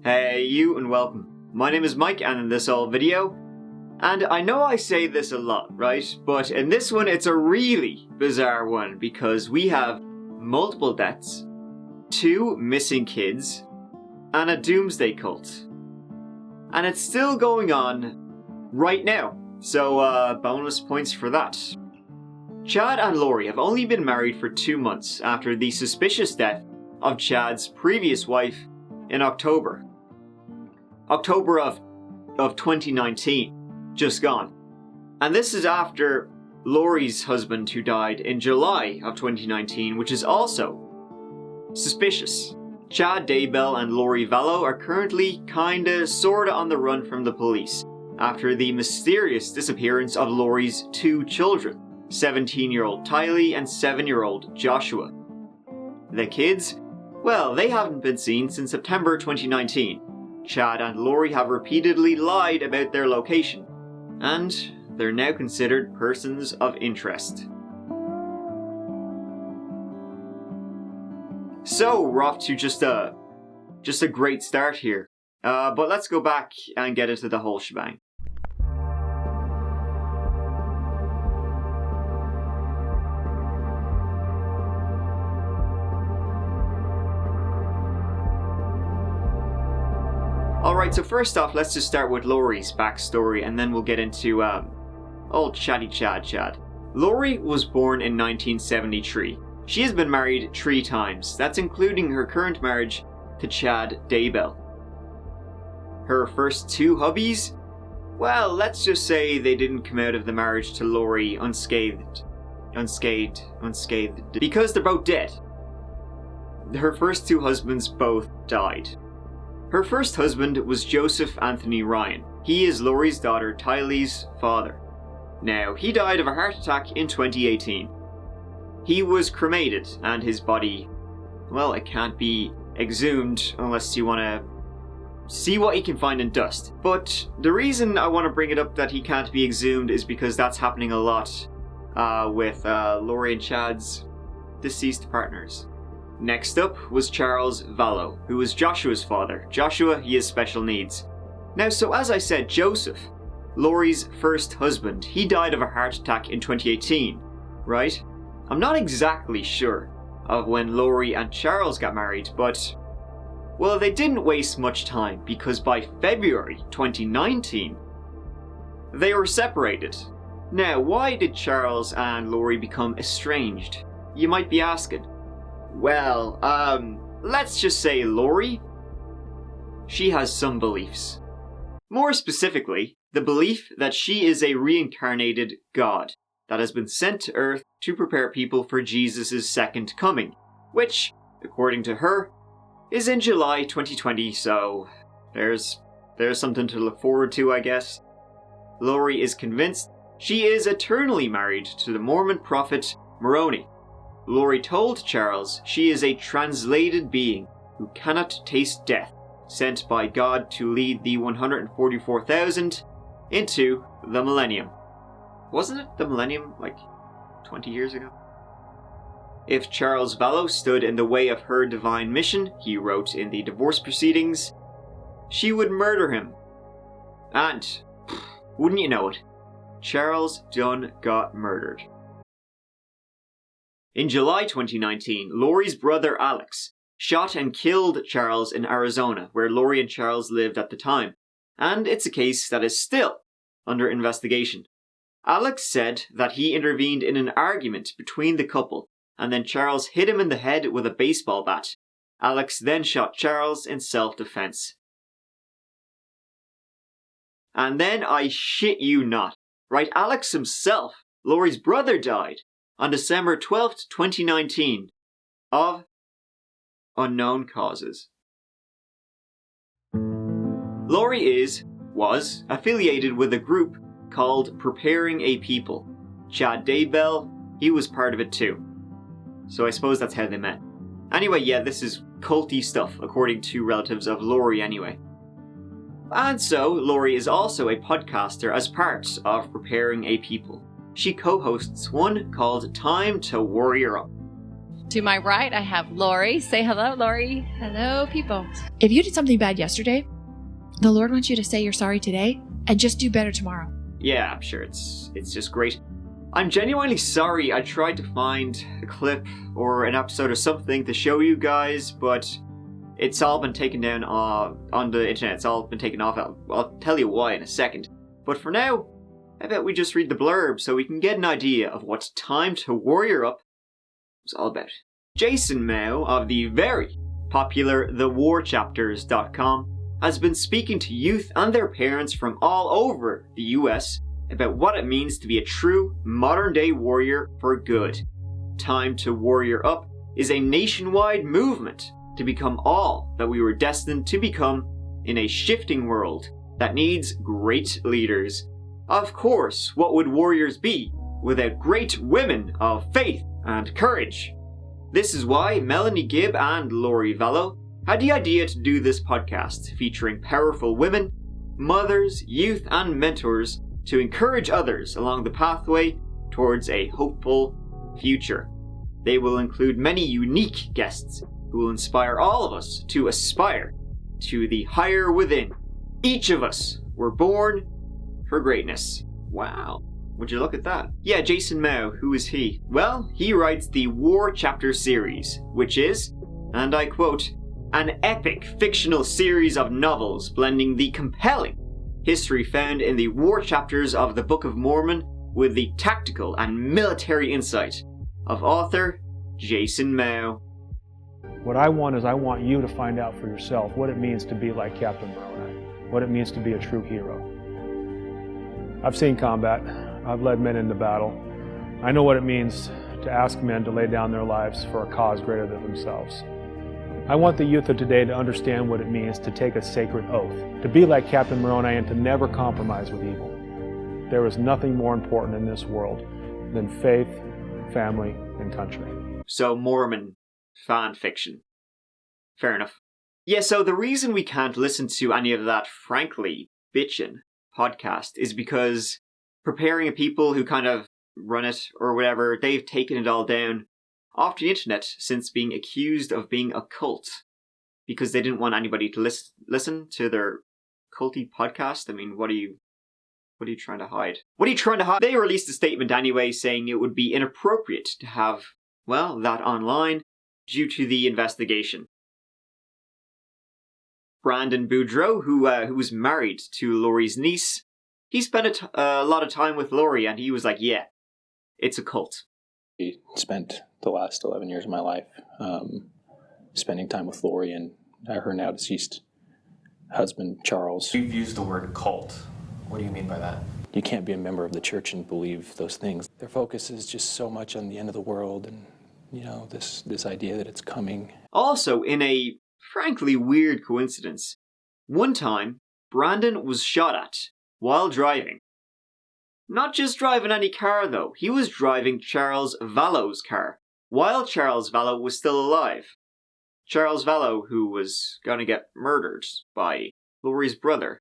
Hey you and welcome. My name is Mike and in this video, and I know I say this a lot, right? But in this one it's a really bizarre one because we have multiple deaths, 2 missing kids, and a doomsday cult. And it's still going on right now, so bonus points for that. Chad and Lori have only been married for 2 months after the suspicious death of Chad's previous wife in October of 2019, just gone. And this is after Lori's husband who died in July of 2019, which is also suspicious. Chad Daybell and Lori Vallow are currently sorta on the run from the police after the mysterious disappearance of Lori's 2 children, 17-year-old Tylee and 7-year-old Joshua. The kids? Well, they haven't been seen since September 2019. Chad and Lori have repeatedly lied about their location, and they're now considered persons of interest. So, we're off to just a great start here. But let's go back and get into the whole shebang. Alright, so first off, let's just start with Lori's backstory and then we'll get into old chatty Chad. Lori was born in 1973. She has been married 3 times. That's including her current marriage to Chad Daybell. Her first 2 hubbies? Well, let's just say they didn't come out of the marriage to Lori unscathed, because they're both dead. Her first 2 husbands both died. Her first husband was Joseph Anthony Ryan. He is Lori's daughter Tylee's father. Now, he died of a heart attack in 2018. He was cremated, and his body, well, it can't be exhumed unless you want to see what you can find in dust. But the reason I want to bring it up that he can't be exhumed is because that's happening a lot with Lori and Chad's deceased partners. Next up was Charles Vallow, who was Joshua's father. Joshua, he has special needs. Now, so as I said, Joseph, Lori's first husband, he died of a heart attack in 2018, right? I'm not exactly sure of when Lori and Charles got married, but, well, they didn't waste much time because by February 2019, they were separated. Now, why did Charles and Lori become estranged? You might be asking. Well, let's just say Lori, she has some beliefs. More specifically, the belief that she is a reincarnated God that has been sent to Earth to prepare people for Jesus' second coming, which, according to her, is in July 2020, so there's something to look forward to, I guess. Lori is convinced she is eternally married to the Mormon prophet Moroni. Lori told Charles she is a translated being who cannot taste death, sent by God to lead the 144,000 into the millennium. Wasn't it the millennium like 20 years ago? If Charles Vallow stood in the way of her divine mission, he wrote in the divorce proceedings, she would murder him. And, wouldn't you know it, Charles done got murdered. In July 2019, Lori's brother Alex shot and killed Charles in Arizona, where Lori and Charles lived at the time, and it's a case that is still under investigation. Alex said that he intervened in an argument between the couple, and then Charles hit him in the head with a baseball bat. Alex then shot Charles in self-defense. And then, I shit you not, right, Alex himself, Lori's brother, died on December 12th, 2019, of unknown causes. Lori was affiliated with a group called Preparing a People. Chad Daybell, he was part of it too. So I suppose that's how they met. Anyway, yeah, this is culty stuff, according to relatives of Lori anyway. And so, Lori is also a podcaster as part of Preparing a People. She co-hosts one called Time to Warrior Up. To my right, I have Lori. Say hello, Lori. Hello, people. If you did something bad yesterday, the Lord wants you to say you're sorry today and just do better tomorrow. Yeah, I'm sure it's just great. I'm genuinely sorry I tried to find a clip or an episode or something to show you guys, but it's all been taken down on the internet. It's all been taken off. I'll tell you why in a second. But for now, I bet we just read the blurb so we can get an idea of what Time to Warrior Up was all about. Jason Mao of the very popular thewarchapters.com has been speaking to youth and their parents from all over the US about what it means to be a true modern-day warrior for good. Time to Warrior Up is a nationwide movement to become all that we were destined to become in a shifting world that needs great leaders. Of course, what would warriors be without great women of faith and courage? This is why Melanie Gibb and Lori Vallow had the idea to do this podcast featuring powerful women, mothers, youth, and mentors to encourage others along the pathway towards a hopeful future. They will include many unique guests who will inspire all of us to aspire to the higher within. Each of us were born for greatness. Wow. Would you look at that? Yeah, Jason Mao, who is he? Well, he writes the War Chapter series, which is, and I quote, an epic fictional series of novels blending the compelling history found in the war chapters of the Book of Mormon with the tactical and military insight of author Jason Mao. What I want is I want you to find out for yourself what it means to be like Captain Moroni, what it means to be a true hero. I've seen combat. I've led men into battle. I know what it means to ask men to lay down their lives for a cause greater than themselves. I want the youth of today to understand what it means to take a sacred oath, to be like Captain Moroni and to never compromise with evil. There is nothing more important in this world than faith, family, and country. So Mormon fan fiction. Fair enough. Yeah, so the reason we can't listen to any of that, frankly, bitchin' podcast is because preparing people who kind of run it or whatever, they've taken it all down off the internet since being accused of being a cult because they didn't want anybody to listen to their culty podcast. I mean, what are you trying to hide? What are you trying to hide? They released a statement anyway saying it would be inappropriate to have, well, that online due to the investigation. Brandon Boudreau, who was married to Lori's niece, he spent a lot of time with Lori and he was like, yeah, it's a cult. I spent the last 11 years of my life spending time with Lori and her now deceased husband, Charles. You've used the word cult. What do you mean by that? You can't be a member of the church and believe those things. Their focus is just so much on the end of the world and, you know, this idea that it's coming. Also, in a frankly weird coincidence, one time, Brandon was shot at while driving. Not just driving any car though, he was driving Charles Vallow's car, while Charles Vallow was still alive. Charles Vallow, who was gonna get murdered by Lori's brother.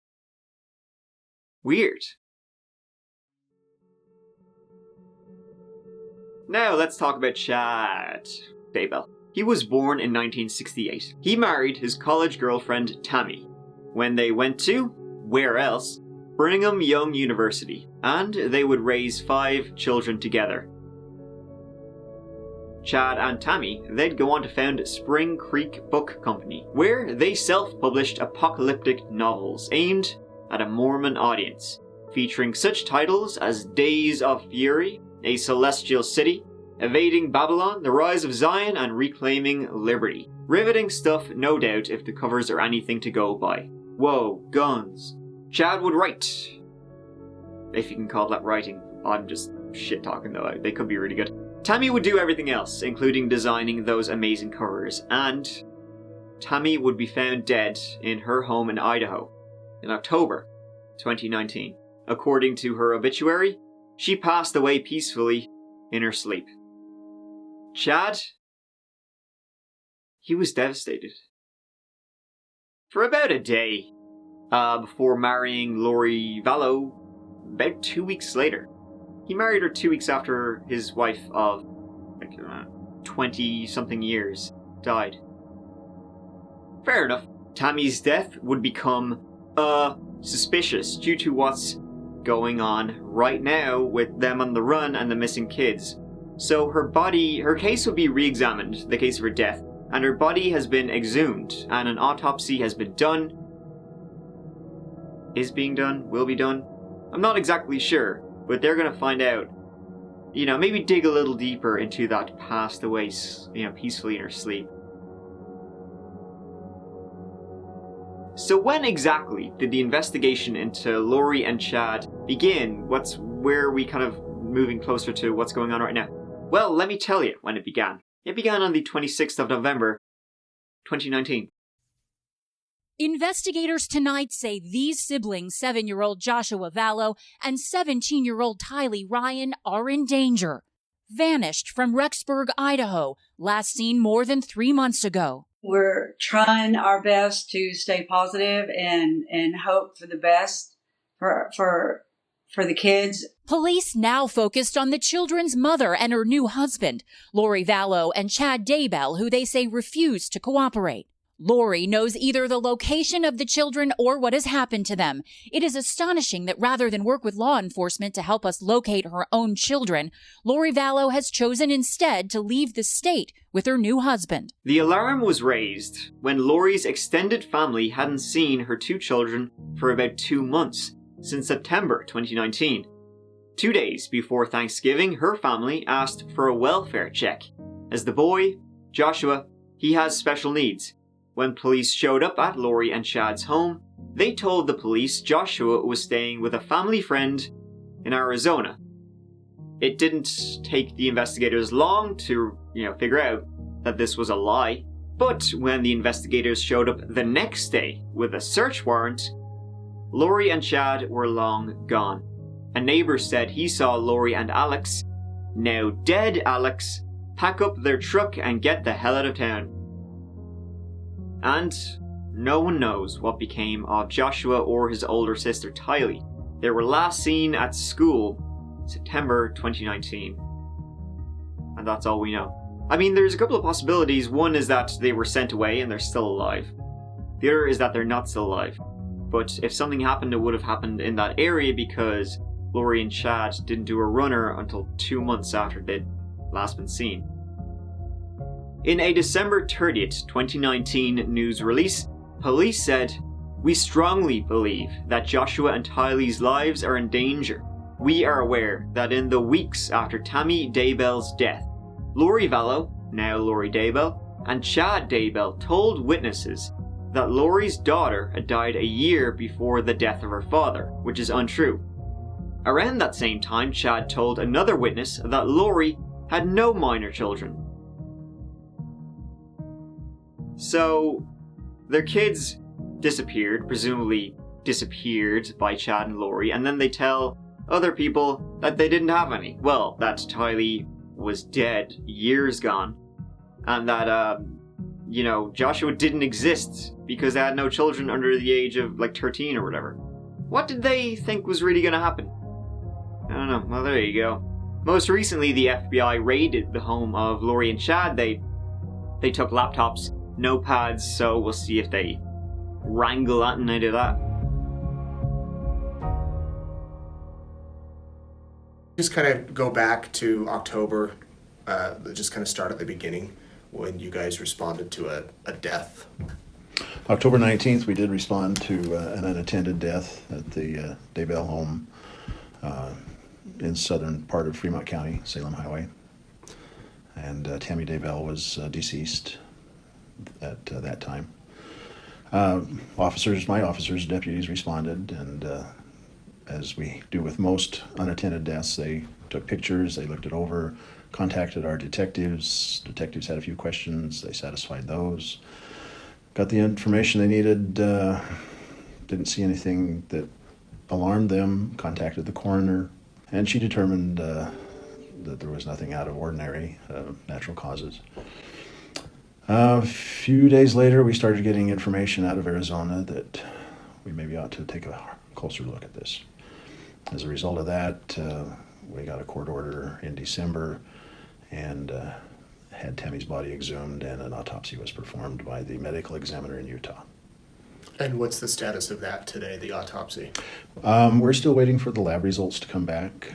Weird. Now let's talk about Chad Daybell. He was born in 1968. He married his college girlfriend Tammy when they went to, where else, Brigham Young University, and they would raise 5 children together. Chad and Tammy, they'd go on to found Spring Creek Book Company, where they self-published apocalyptic novels aimed at a Mormon audience, featuring such titles as Days of Fury, A Celestial City, Evading Babylon, The Rise of Zion, and Reclaiming Liberty. Riveting stuff, no doubt, if the covers are anything to go by. Whoa, guns. Chad would write. If you can call that writing. I'm just shit-talking though, they could be really good. Tammy would do everything else, including designing those amazing covers, and Tammy would be found dead in her home in Idaho in October 2019. According to her obituary, she passed away peacefully in her sleep. Chad, he was devastated. For about a day, before marrying Lori Vallow about 2 weeks later. He married her 2 weeks after his wife of 20-something years, died. Fair enough. Tammy's death would become, suspicious due to what's going on right now with them on the run and the missing kids. So her case would be re-examined, the case of her death, and her body has been exhumed, and an autopsy has been done. Is being done? Will be done? I'm not exactly sure, but they're gonna find out. Maybe dig a little deeper into that passed away, peacefully in her sleep. So when exactly did the investigation into Lori and Chad begin? Where are we kind of moving closer to what's going on right now? Well, let me tell you when it began. It began on the 26th of November, 2019. Investigators tonight say these siblings, 7-year-old Joshua Vallow and 17-year-old Tylee Ryan, are in danger. Vanished from Rexburg, Idaho, last seen more than 3 months ago. We're trying our best to stay positive and hope for the best for the kids. Police now focused on the children's mother and her new husband, Lori Vallow and Chad Daybell, who they say refused to cooperate. Lori knows either the location of the children or what has happened to them. It is astonishing that rather than work with law enforcement to help us locate her own children, Lori Vallow has chosen instead to leave the state with her new husband. The alarm was raised when Lori's extended family hadn't seen her 2 children for about 2 months, since September 2019. 2 days before Thanksgiving, her family asked for a welfare check, as the boy, Joshua, he has special needs. When police showed up at Lori and Chad's home, they told the police Joshua was staying with a family friend in Arizona. It didn't take the investigators long to, figure out that this was a lie. But when the investigators showed up the next day with a search warrant, Lori and Chad were long gone. A neighbor said he saw Lori and Alex, now dead Alex, pack up their truck and get the hell out of town. And no one knows what became of Joshua or his older sister Tylee. They were last seen at school September 2019. And that's all we know. I mean, there's a couple of possibilities. One is that they were sent away and they're still alive. The other is that they're not still alive. But if something happened, it would have happened in that area because Lori and Chad didn't do a runner until 2 months after they'd last been seen. In a December 30th, 2019 news release, police said, "We strongly believe that Joshua and Tylee's lives are in danger. We are aware that in the weeks after Tammy Daybell's death, Lori Vallow, now Lori Daybell, and Chad Daybell told witnesses that Lori's daughter had died a year before the death of her father, which is untrue. Around that same time, Chad told another witness that Lori had no minor children. So, their kids disappeared, presumably disappeared by Chad and Lori, and then they tell other people that they didn't have any. Well, that Tylee was dead, years gone, and that, Joshua didn't exist because they had no children under the age of, 13 or whatever. What did they think was really going to happen? I don't know. Well, there you go. Most recently, the FBI raided the home of Lori and Chad. They took laptops, notepads, so we'll see if they wrangle that and they do that. Just kind of go back to October, just kind of start at the beginning when you guys responded to a death. October 19th, we did respond to an unattended death at the Daybell home in southern part of Fremont County, Salem Highway. And Tammy Daybell was deceased at that time. My officers, deputies responded, and as we do with most unattended deaths, they took pictures, they looked it over, contacted our detectives. Detectives had a few questions, they satisfied those. Got the information they needed, didn't see anything that alarmed them, contacted the coroner, and she determined that there was nothing out of ordinary, natural causes. A few days later, we started getting information out of Arizona that we maybe ought to take a closer look at this. As a result of that, we got a court order in December and had Tammy's body exhumed, and an autopsy was performed by the medical examiner in Utah. And what's the status of that today, the autopsy? We're still waiting for the lab results to come back.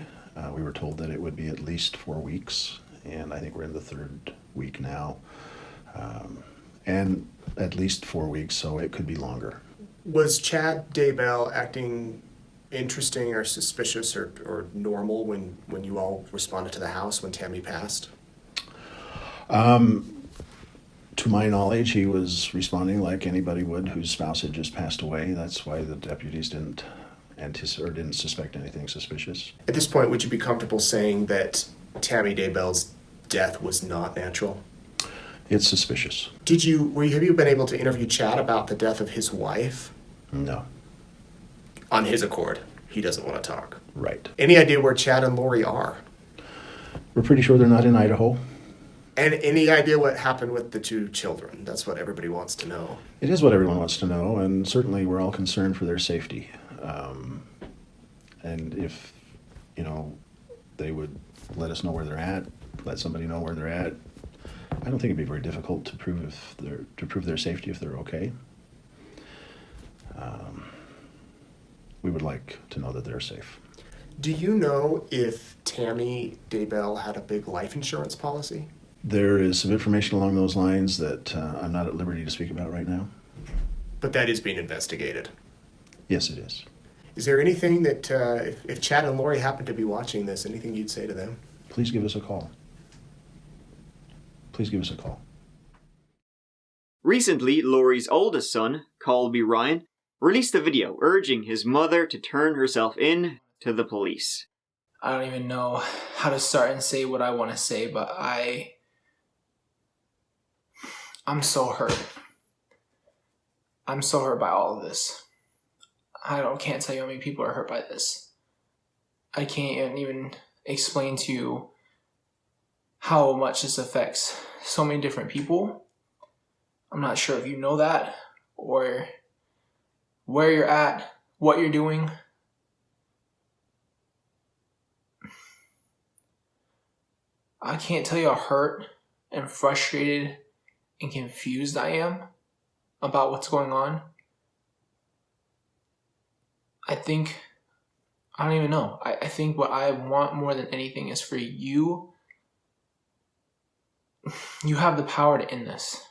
We were told that it would be at least 4 weeks, and I think we're in the 3rd week now. And at least 4 weeks, so it could be longer. Was Chad Daybell acting interesting or suspicious or normal when you all responded to the house when Tammy passed? To my knowledge, he was responding like anybody would whose spouse had just passed away. That's why the deputies didn't suspect anything suspicious. At this point, would you be comfortable saying that Tammy Daybell's death was not natural? It's suspicious. Have you been able to interview Chad about the death of his wife? No. On his accord, he doesn't want to talk. Right. Any idea where Chad and Lori are? We're pretty sure they're not in Idaho. And any idea what happened with the 2 children? That's what everybody wants to know. It is what everyone wants to know, and certainly we're all concerned for their safety. And if, they would let us know where they're at, let somebody know where they're at, I don't think it'd be very difficult to prove their safety if they're okay. We would like to know that they're safe. Do you know if Tammy Daybell had a big life insurance policy? There is some information along those lines that I'm not at liberty to speak about right now. But that is being investigated. Yes, it is. Is there anything that, if Chad and Lori happen to be watching this, anything you'd say to them? Please give us a call. Please give us a call. Recently, Lori's oldest son, Colby Ryan, released a video urging his mother to turn herself in to the police. I don't even know how to start and say what I want to say, but I'm so hurt. I'm so hurt by all of this. Can't tell you how many people are hurt by this. I can't even explain to you how much this affects so many different people. I'm not sure if you know that or where you're at, what you're doing. I can't tell you how hurt and frustrated and confused I am about what's going on. I don't even know. I think what I want more than anything is for you have the power to end this.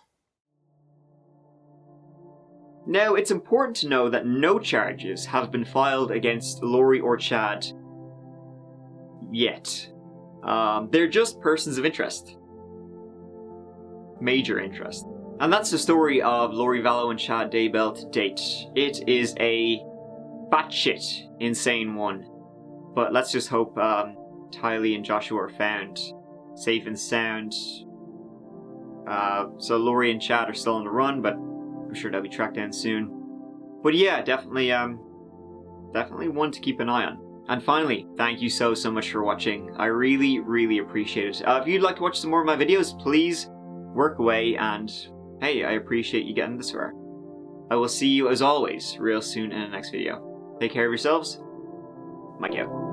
Now, it's important to know that no charges have been filed against Lori or Chad yet. They're just persons of interest. Major interest. And that's the story of Lori Vallow and Chad Daybell to date. It is a batshit insane one. But let's just hope Tylee and Joshua are found safe and sound. So Lori and Chad are still on the run, but I'm sure they'll be tracked down soon. But yeah, definitely one to keep an eye on. And finally, thank you so much for watching. I really appreciate it. If you'd like to watch some more of my videos, please work away, and hey, I appreciate you getting this far. I will see you as always real soon in the next video. Take care of yourselves. Mike out.